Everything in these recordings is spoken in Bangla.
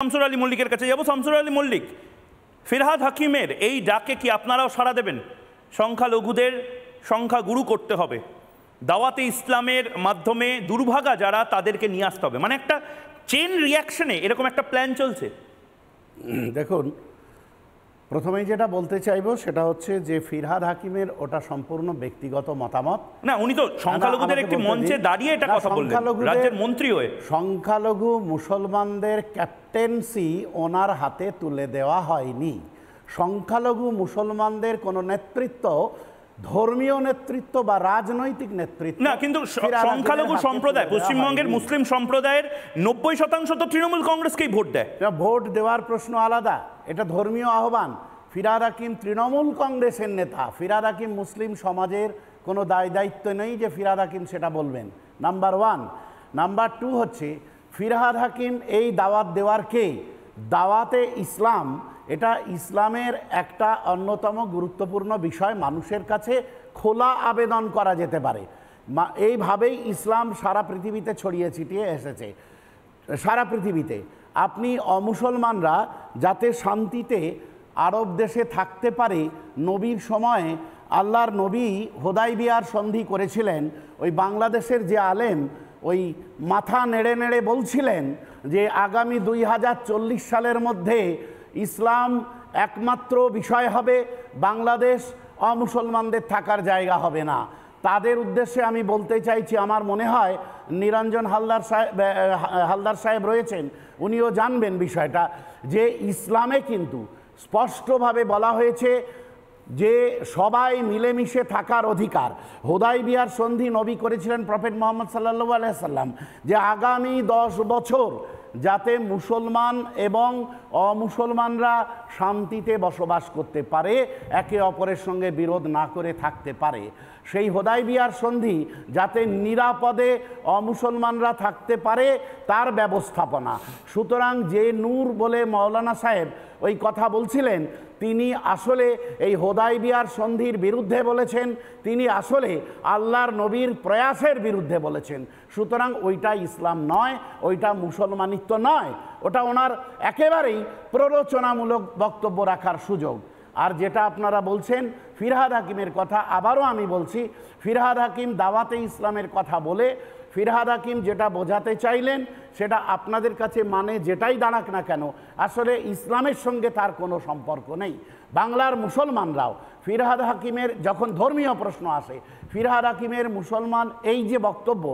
শামসুর আলী মল্লিকের কাছে যাব। শামসুর আলী মল্লিক, ফিরহাদ হাকিমের এই ডাকে কি আপনারাও সাড়া দেবেন? সংখ্যালঘুদের সংখ্যাগুরু করতে হবে, দাওয়াতে ইসলামের মাধ্যমে দুর্ভাগা যারা তাদেরকে নিয়ে আসতে হবে, মানে একটা চেন রিয়াকশনে এরকম একটা প্ল্যান চলছে। দেখুন, প্রথমেই যেটা বলতে চাইবো সেটা হচ্ছে যে ফিরহাদ হাকিমের ওটা সম্পূর্ণ ব্যক্তিগত মতামত না, উনি তো সংখ্যালঘুদের একটি মঞ্চে দাঁড়িয়ে এটা কথা বললেন, রাজ্যের মন্ত্রী হয়ে। সংখ্যালঘু মুসলমানদের ক্যাপ্টেন্সি ওনার হাতে তুলে দেওয়া হয়নি। সংখ্যালঘু মুসলমানদের কোনো নেতৃত্ব, ধর্মীয় নেতৃত্ব বা রাজনৈতিক নেতৃত্ব না, কিন্তু সংখ্যালঘু সম্প্রদায়, পশ্চিমবঙ্গের মুসলিম সম্প্রদায়ের 90% তো তৃণমূল কংগ্রেসকেই ভোট দেয়। ভোট দেওয়ার প্রশ্ন আলাদা, এটা ধর্মীয় আহ্বান। ফিরহাদ হাকিম তৃণমূল কংগ্রেসের নেতা। ফিরহাদ হাকিম মুসলিম সমাজের কোনো দায়িত্ব নেই যে ফিরহাদ হাকিম সেটা বলবেন, নাম্বার ওয়ান। নাম্বার টু হচ্ছে ফিরহাদ হাকিম এই দাওয়াত দেওয়ার কে? দাওয়াতে ইসলাম, এটা ইসলামের একটা অন্যতম গুরুত্বপূর্ণ বিষয়। মানুষের কাছে খোলা আবেদন করা যেতে পারে, এইভাবেই ইসলাম সারা পৃথিবীতে ছড়িয়ে ছিটিয়ে এসেছে। সারা পৃথিবীতে আপনি অমুসলমানরা যাতে শান্তিতে আরব দেশে থাকতে পারে, নবীর সময়ে আল্লাহর নবী হুদাইবিয়ার সন্ধি করেছিলেন। ওই বাংলাদেশের যে আলেম ওই মাথা নেড়ে নেড়ে বলছিলেন যে আগামী 2040 সালের মধ্যে ইসলাম একমাত্র বিষয় হবে, বাংলাদেশ অমুসলমানদের থাকার জায়গা হবে না। তাদের উদ্দেশ্যে আমি বলতে চাইছি, আমার মনে হয় নিরঞ্জন হালদার সাহেব রয়েছেন, উনিও জানবেন বিষয়টা, যে ইসলামে কিন্তু স্পষ্টভাবে বলা হয়েছে যে সবাই মিলেমিশে থাকার অধিকার। হুদাইবিয়ার সন্ধি নবী করেছিলেন প্রফেট মুহাম্মদ সাল্লাল্লাহু আলাইহি সাল্লাম, যে আগামী 10 বছর যাতে মুসলমান এবং অমুসলমানরা শান্তিতে বসবাস করতে পারে, একে অপরের সঙ্গে বিরোধ না করে থাকতে পারে। সেই হুদাইবিয়ার সন্ধি যাতে নিরাপদে অমুসলমানরা থাকতে পারে তার ব্যবস্থাপনা। সুতরাং যে নূর বলে মৌলানা সাহেব ওই কথা বলছিলেন, তিনি আসলে এই হুদাইবিয়ার সন্ধির বিরুদ্ধে বলেছেন, তিনি আসলে আল্লাহর নবীর প্রয়াসের বিরুদ্ধে বলেছেন। সুতরাং ওইটা ইসলাম নয়, ওইটা মুসলমানিত্ব নয়, ওটা ওনার একেবারেই প্ররোচনামূলক বক্তব্য রাখার সুযোগ। আর যেটা আপনারা বলছেন ফিরহাদ হাকিমের কথা, আবারও আমি বলছি, ফিরহাদ হাকিম দাওয়াতে ইসলামের কথা বলে ফিরহাদ হাকিম যেটা বোঝাতে চাইলেন সেটা আপনাদের কাছে মানে যেটাই দাঁড়াক না কেন, আসলে ইসলামের সঙ্গে তার কোনো সম্পর্ক নেই। বাংলার মুসলমানরাও ফিরহাদ হাকিমের যখন ধর্মীয় প্রশ্ন আসে, ফিরহাদ হাকিমের মুসলমান এই যে বক্তব্য,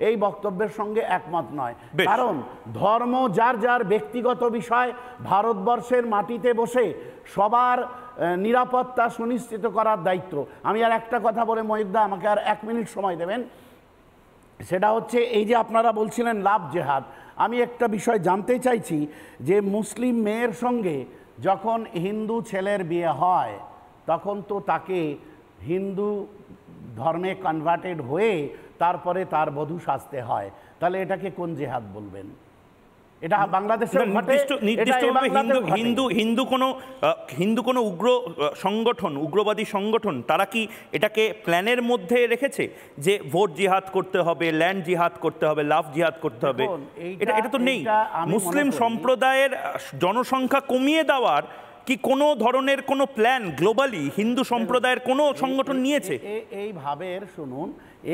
এই বক্তব্যের সঙ্গে একমত নয়। কারণ ধর্ম যার যার ব্যক্তিগত বিষয়, ভারতবর্ষের মাটিতে বসে সবার নিরাপত্তা সুনিশ্চিত করার দায়িত্ব। আমি আর একটা কথা বলে, মহিউদ্দা আমাকে আর 1 মিনিট সময় দেবেন, সেটা হচ্ছে এই যে আপনারা বলছিলেন লাভ জেহাদ, আমি একটা বিষয় জানতে চাইছি যে মুসলিম মেয়ের সঙ্গে যখন হিন্দু ছেলের বিয়ে হয় তখন তো তাকে হিন্দু ধর্মে কনভার্টেড হয়ে তারপরে তার বধূ সাজতে হয়, তাহলে এটাকে কোন জেহাদ বলবেন? এটা বাংলাদেশের হিন্দু কোনো উগ্র সংগঠন, উগ্রবাদী সংগঠন, তারা কি এটাকে প্ল্যানের মধ্যে রেখেছে যে ভোট জিহাদ করতে হবে, ল্যান্ড জিহাদ করতে হবে, লাভ জিহাদ করতে হবে? এটা তো নেই। মুসলিম সম্প্রদায়ের জনসংখ্যা কমিয়ে দেওয়ার কি কোনো ধরনের কোনো প্ল্যান গ্লোবালি হিন্দু সম্প্রদায়ের কোনো সংগঠন নিয়েছে? এইভাবে শুনুন,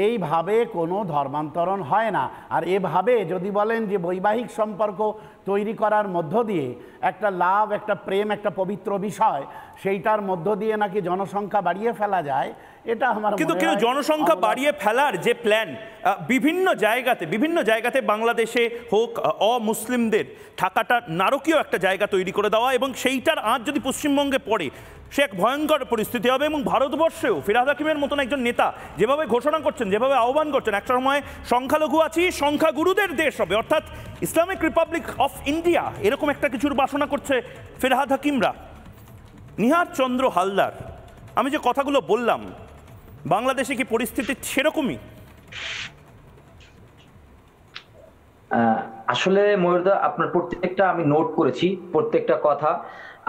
এইভাবে কোনো ধর্মান্তরণ হয় না। আর এভাবে যদি বলেন যে বৈবাহিক সম্পর্ক তৈরি করার মধ্য দিয়ে একটা লাভ, একটা প্রেম, একটা পবিত্র বিষয়, সেইটার মধ্য দিয়ে নাকি জনসংখ্যা বাড়িয়ে ফেলা যায়, এটা আমার কিন্তু জনসংখ্যা বাড়িয়ে ফেলার যে প্ল্যান বিভিন্ন জায়গাতে বাংলাদেশে হোক, অমুসলিমদের থাকাটা নারকীয় একটা জায়গা তৈরি করে দেওয়া, এবং সেইটার আঁচ যদি পশ্চিমবঙ্গে পড়ে সে এক ভয়ঙ্কর পরিস্থিতি হবে। এবং ভারতবর্ষেও ফিরহাদ হাকিমের মতন একজন নেতা যেভাবে ঘোষণা করছেন, যেভাবে আহ্বান করছেন, একটা সময় সংখ্যালঘু আছি, সংখ্যাগুরুদের দেশ হবে, অর্থাৎ ইসলামিক রিপাবলিক অফ ইন্ডিয়া, এরকম একটা কিছুর বাসনা করছে ফিরহাদ হাকিমরা। নিহার চন্দ্র হালদার, আমি যে কথাগুলো বললাম, বাংলাদেশে কি পরিস্থিতি সেরকমই? আসলে ময়ূরদা, আপনার প্রত্যেকটা আমি নোট করেছি, প্রত্যেকটা কথা।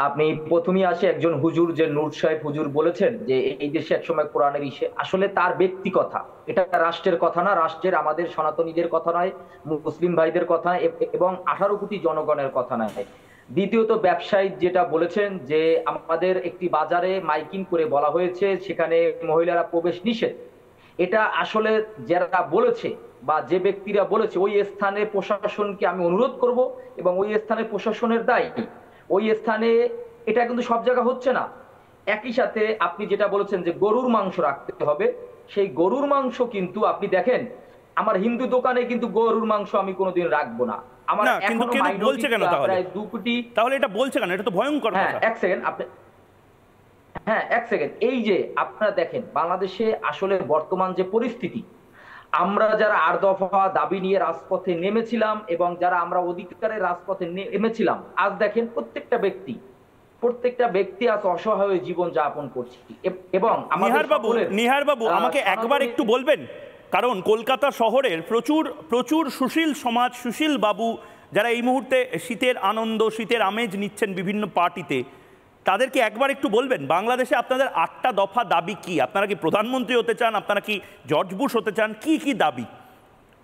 আপনি প্রথমেই আসে একজন হুজুর, যে নূর সাহেব হুজুর বলেছেন যে এই দেশে একসময় কোরআনের ইসে, আসলে তার ব্যক্তি কথা, এটা রাষ্ট্রের কথা না, রাষ্ট্রের আমাদের সনাতনীদের কথা নয়, মুসলিম ভাইদের কথা নয়, এবং 18 কোটি জনগণের কথা নয়। দ্বিতীয়ত ব্যবসায়ী যেটা বলেছেন যে আমাদের একটি বাজারে মাইকিং করে বলা হয়েছে সেখানে মহিলারা প্রবেশ নিষেধ, এটা আসলে যারা বলেছে বা যে ব্যক্তিরা বলেছে ওই স্থানে প্রশাসনকে আমি অনুরোধ করব, এবং ওই স্থানে প্রশাসনের দায়ী, ওই স্থানে এটা কিন্তু সব জায়গা হচ্ছে না। একই সাথে আপনি যেটা বলেছেন যে গরুর মাংস রাখতে হবে, সেই গরুর মাংস কিন্তু আপনি দেখেন আমার হিন্দু দোকানে কিন্তু গরুর মাংস আমি কোনোদিন রাখবো না। আমার না, কিন্তু এখনো কেন বলছে কেন তাহলে? প্রায় 2 কোটি। তাহলে এটা বলছে কেন? এটা তো ভয়ঙ্কর হ্যাঁ, কথা। এক সেকেন্ড আপনি, হ্যাঁ এক সেকেন্ড, এই যে আপনারা দেখেন বাংলাদেশে আসলে বর্তমান যে পরিস্থিতি, আমরা যারা 8 দফা দাবি নিয়ে রাজপথে নেমেছিলাম এবং যারা আমরা অধিকারের রাজপথে নেমেছিলাম, আজ দেখেন প্রত্যেকটা ব্যক্তি আজ অসহায় হয়ে জীবন যাপন করছে। এবং নিহার বাবু আমাকে একবার একটু বলবেন, কারণ কলকাতা শহরের প্রচুর সুশীল সমাজ, সুশীল বাবু যারা এই মুহূর্তে শীতের আনন্দ, শীতের আমেজ নিচ্ছেন বিভিন্ন পার্টিতে, তাদেরকে একবার একটু বলবেন বাংলাদেশে আপনাদের 8টা দফা দাবি কি? আপনারা কি প্রধানমন্ত্রী হতে চান? আপনারা কি জর্জ বুশ হতে চান? কি কি দাবি?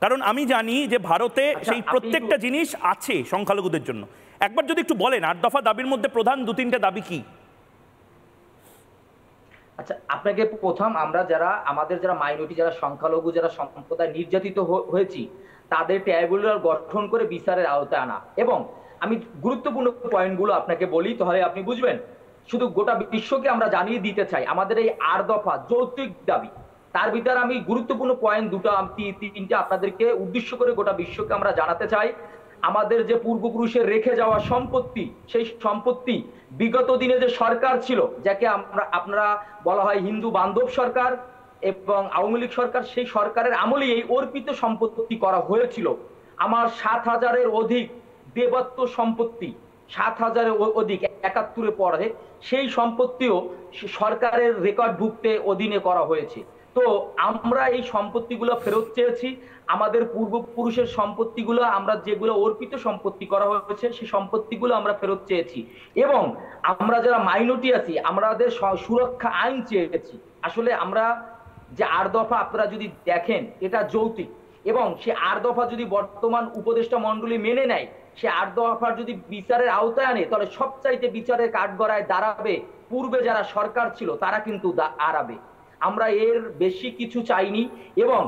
কারণ আমি জানি যে ভারতে সেই প্রত্যেকটা জিনিস আছে সংখ্যালঘুদের জন্য। একবার যদি একটু বলেন 8 দফা দাবির মধ্যে প্রধান 2-3টে দাবি কি? আচ্ছা, আপনাকে প্রথম, আমরা যারা আমাদের যারা মাইনরিটি, যারা সংখ্যালঘু, যারা সম্প্রদায় নির্যাতিত হয়েছি, তাদের ট্রাইব্যুনাল গঠন করে বিচারের আওতায় আনা। এবং আমি গুরুত্বপূর্ণ পয়েন্টগুলো আপনাকে বলি, তাহলে আপনি বুঝবেন। শুধু গোটা বিশ্বকে আমরা জানিয়ে দিতে চাই আমাদের এই 8 দফা যৌক্তিক দাবি, তার ভিতরে আমি গুরুত্বপূর্ণ পয়েন্ট 2-3টে আপনাদেরকে উদ্দেশ্য করে গোটা বিশ্বকে আমরা জানাতে চাই। আমাদের যে পূর্বপুরুষের রেখে যাওয়া সম্পত্তি, সেই সম্পত্তি বিগত দিনে যে সরকার ছিল, যাকে আপনারা বলা হয় হিন্দু বান্ধব সরকার এবং আওয়ামী লীগ সরকার, সেই সরকারের আমলে এই অর্পিত সম্পত্তি করা হয়েছিল। আমার 7,000-এর অধিক দেবত্ব সম্পত্তি, 7,000-এর অধিক 71-এর পরে সেই সম্পত্তিও সরকারের রেকর্ডভুক্তে অধীনে করা হয়েছে। তো আমরা এই সম্পত্তিগুলো ফেরত চেয়েছি, আমাদের পূর্বপুরুষের সম্পত্তিগুলো, আমরা যেগুলো অর্পিত সম্পত্তি করা হয়েছে সেই সম্পত্তিগুলো আমরা ফেরত চেয়েছি। এবং আমরা যারা মাইনরিটি আছি, আমাদের সুরক্ষা আইন চেয়েছি। আসলে আমরা যে 8 দফা আপনারা যদি দেখেন, এটা যৌক্তিক, এবং সে 8 দফা যদি বর্তমান উপদেষ্টা মন্ডলী মেনে নেয়, সে 8 দফার যদি বিচারের আওতায় আনে, তাহলে সবচাইতে বিচারের কাঠগড়ায় দাঁড়াবে পূর্বে যারা সরকার ছিল তারা কিন্তু দাঁড়াবে। আমরা এর বেশি কিছু চাইনি। এবং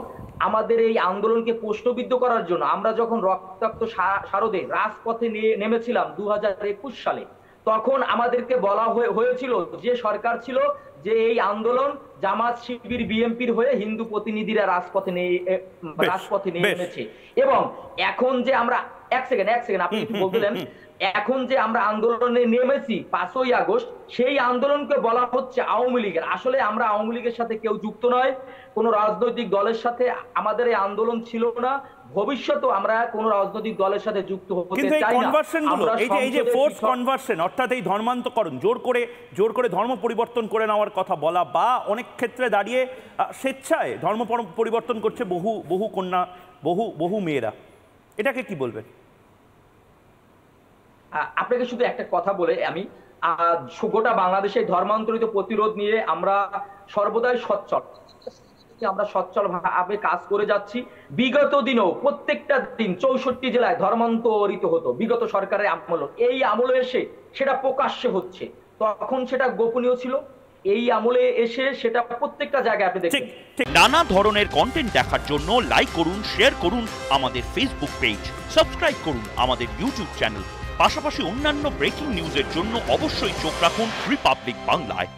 আমাদের এই আন্দোলনকে প্রশ্নবিদ্ধ করার জন্য আমরা যখন রক্তাক্ত শারদে রাজপথে নেমেছিলাম 2021 সালে, তখন আমাদেরকে বলা হয়েছিল যে সরকার ছিল যে এই আন্দোলন জামাত, শিবির, বিএনপির হয়ে হিন্দু প্রতিনিধিরা রাজপথে নেমেছে। এবং এখন যে আমরা এক সেকেন্ড আপনি একটু বললেন, এখন যে আমরা আন্দোলনে নেমেছি 5ই আগস্ট, সেই আন্দোলনকে বলা হচ্ছে আওয়ামী লীগের। আসলে আমরা আওয়ামী লীগের সাথে কেউ যুক্ত নয়, কোন রাজনৈতিক দলের সাথে আমাদের এই আন্দোলন ছিল না, ভবিষ্যতেও আমরা কোন রাজনৈতিক দলের সাথে যুক্ত হতে চাই না। কিন্তু এই কনভার্সনগুলো, এই যে ফোর্স কনভার্সন, অর্থাৎ এই ধর্মান্তকরণ, জোর করে ধর্ম পরিবর্তন করে নেওয়ার কথা বলা, বা অনেক ক্ষেত্রে দাঁড়িয়ে স্বেচ্ছায় ধর্ম পরিবর্তন করছে বহু কন্যা, বহু মেয়েরা, এটাকে কি বলবেন? আপনাকে শুধু একটা কথা বলে আমি গোটা বাংলাদেশে ধর্মান্তরিত প্রতিরোধ নিয়ে আমরা সর্বদাই সচ্ছল ভাবে কাজ করে যাচ্ছি। বিগত দিনেও প্রত্যেকটা দিন 64 জেলায় ধর্মান্তরিত হতো বিগত সরকারের আমলে। এই আমলে এসে সেটা প্রকাশ্যে হচ্ছে, তখন সেটা গোপনীয় ছিল। এই আমলে এসে সেটা প্রত্যেকটা জায়গায় আপনি দেখেন। নানা ধরনের কন্টেন্ট দেখার জন্য লাইক করুন, শেয়ার করুন আমাদের ফেসবুক পেজ, সাবস্ক্রাইব করুন আমাদের ইউটিউব চ্যানেল। পাশাপাশি অন্যান্য ব্রেকিং নিউজের জন্য অবশ্যই চোখ রাখুন রিপাবলিক বাংলায়।